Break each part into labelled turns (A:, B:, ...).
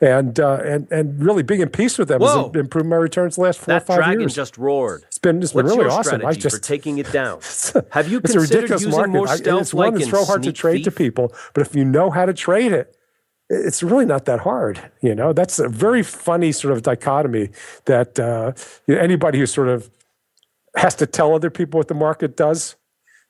A: and really being in peace with them has improved my returns the last 4 or 5 years.
B: That dragon just roared.
A: It's been
B: What's
A: really
B: your
A: awesome.
B: strategy for taking it down? Have you
A: it's a
B: considered
A: ridiculous
B: using
A: market.
B: more stealth
A: It's one that's real hard to trade to people, but if you know how to trade it, it's really not that hard. That's a very funny sort of dichotomy that anybody who sort of has to tell other people what the market does,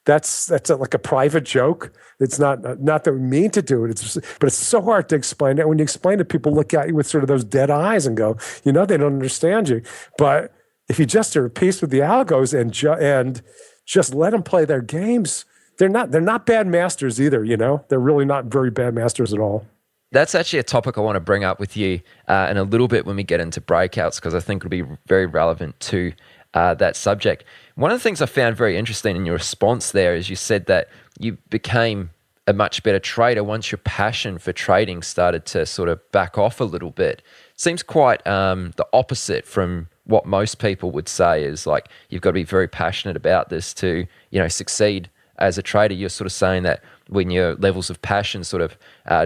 A: that's like a private joke. It's not that we mean to do it. But it's so hard to explain it. When you explain it, people look at you with sort of those dead eyes and go, they don't understand you. But if you just are at peace with the algos and just let them play their games, they're not bad masters either. They're really not very bad masters at all.
C: That's actually a topic I want to bring up with you in a little bit when we get into breakouts, because I think it'll be very relevant to that subject. One of the things I found very interesting in your response there is you said that you became a much better trader once your passion for trading started to sort of back off a little bit. Seems quite the opposite from what most people would say is like, you've got to be very passionate about this to, succeed as a trader. You're sort of saying that when your levels of passion sort of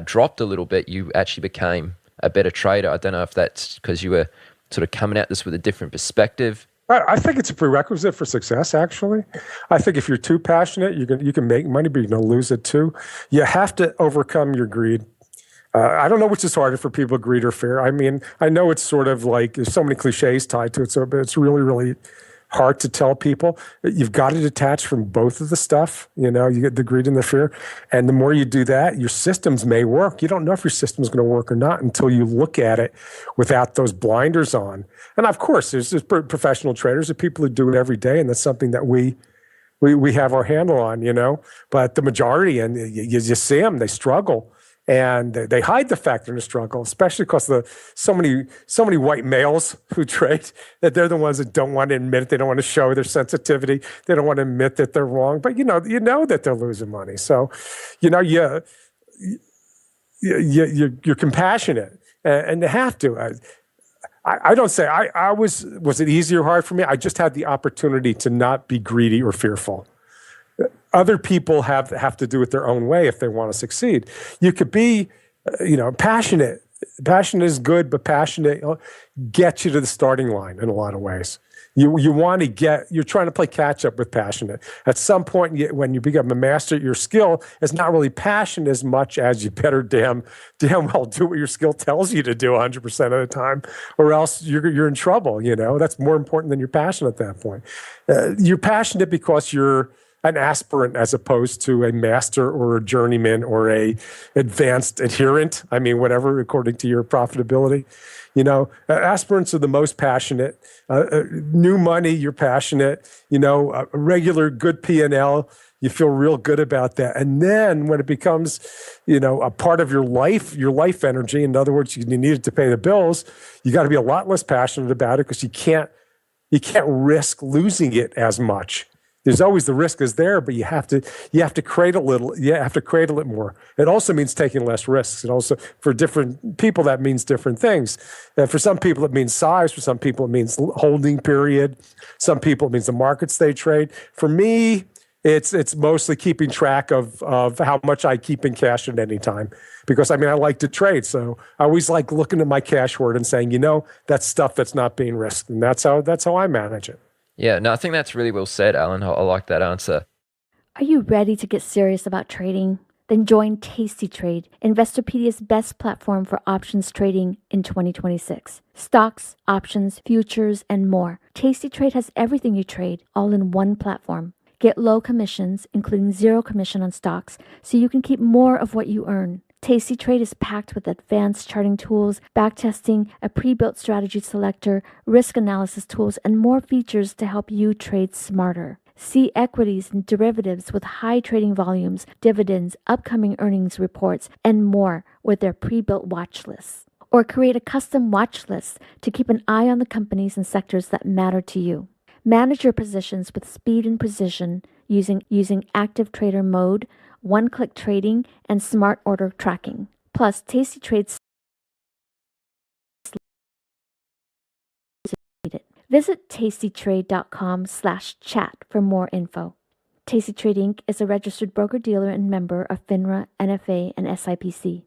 C: dropped a little bit, you actually became a better trader. I don't know if that's because you were sort of coming at this with a different perspective.
A: I think it's a prerequisite for success, actually. I think if you're too passionate, you can make money, but you're going to lose it too. You have to overcome your greed. I don't know which is harder for people, greed or fear. I mean, I know it's sort of like there's so many cliches tied to it, but it's really, really hard to tell people. You've got to detach from both of the stuff. You get the greed and the fear. And the more you do that, your systems may work. You don't know if your system is going to work or not until you look at it without those blinders on. And of course, there's professional traders, there's people who do it every day, and that's something that we have our handle on, But the majority, and you see them, they struggle. And they hide the fact they're in a struggle, especially because so many white males who trade, that they're the ones that don't want to admit it. They don't want to show their sensitivity. They don't want to admit that they're wrong. But you know that they're losing money. So, you're compassionate, and you have to. I don't say I was it easy or hard for me? I just had the opportunity to not be greedy or fearful. Other people have to do it their own way if they want to succeed. You could be, passionate. Passionate is good, but passionate gets you to the starting line in a lot of ways. You want to you're trying to play catch up with passionate. At some point, when you become a master at your skill, it's not really passion as much as you better damn well do what your skill tells you to do 100% of the time, or else you're in trouble. That's more important than your passion at that point. You're passionate because you're an aspirant as opposed to a master or a journeyman or a advanced adherent. I mean, whatever, according to your profitability. Aspirants are the most passionate. New money, you're passionate. A regular good P&L, you feel real good about that. And then when it becomes, a part of your life energy, in other words, you need it to pay the bills, you got to be a lot less passionate about it because you can't risk losing it as much. There's always the risk is there, but you have to create a little. You have to create a little more. It also means taking less risks. It also, for different people, that means different things. For some people, it means size. For some people, it means holding period. Some people, it means the markets they trade. For me, it's mostly keeping track of how much I keep in cash at any time. Because I like to trade, so I always like looking at my cash hoard and saying, that's stuff that's not being risked, and that's how I manage it.
C: Yeah, no, I think that's really well said, Alan. I like that answer.
D: Are you ready to get serious about trading? Then join Tasty Trade, Investopedia's best platform for options trading in 2026. Stocks, options, futures, and more. Tasty Trade has everything you trade, all in one platform. Get low commissions, including 0 commission on stocks, so you can keep more of what you earn. Tasty Trade is packed with advanced charting tools, backtesting, a pre-built strategy selector, risk analysis tools, and more features to help you trade smarter. See equities and derivatives with high trading volumes, dividends, upcoming earnings reports, and more with their pre-built watch lists. Or create a custom watch list to keep an eye on the companies and sectors that matter to you. Manage your positions with speed and precision using active trader mode, one-click trading, and smart order tracking. Plus, Tasty Trade. Visit tastytrade.com/chat for more info. Tasty Trade Inc. is a registered broker-dealer and member of FINRA, NFA, and SIPC.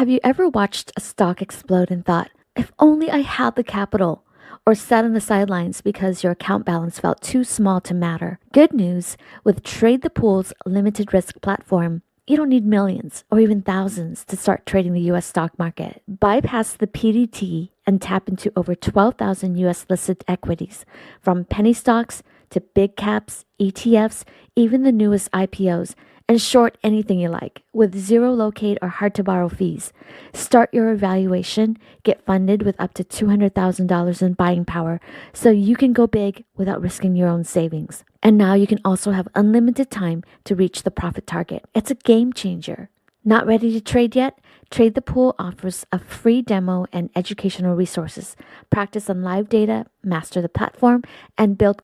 D: Have you ever watched a stock explode and thought, if only I had the capital? Or sat on the sidelines because your account balance felt too small to matter? Good news, with Trade the Pool's limited risk platform, you don't need millions or even thousands to start trading the US stock market. Bypass the PDT and tap into over 12,000 US listed equities, from penny stocks to big caps, ETFs, even the newest IPOs, and short anything you like with zero locate or hard to borrow fees. Start your evaluation, get funded with up to $200,000 in buying power so you can go big without risking your own savings. And now you can also have unlimited time to reach the profit target. It's a game changer. Not ready to trade yet? Trade the Pool offers a free demo and educational resources. Practice on live data, master the platform, and build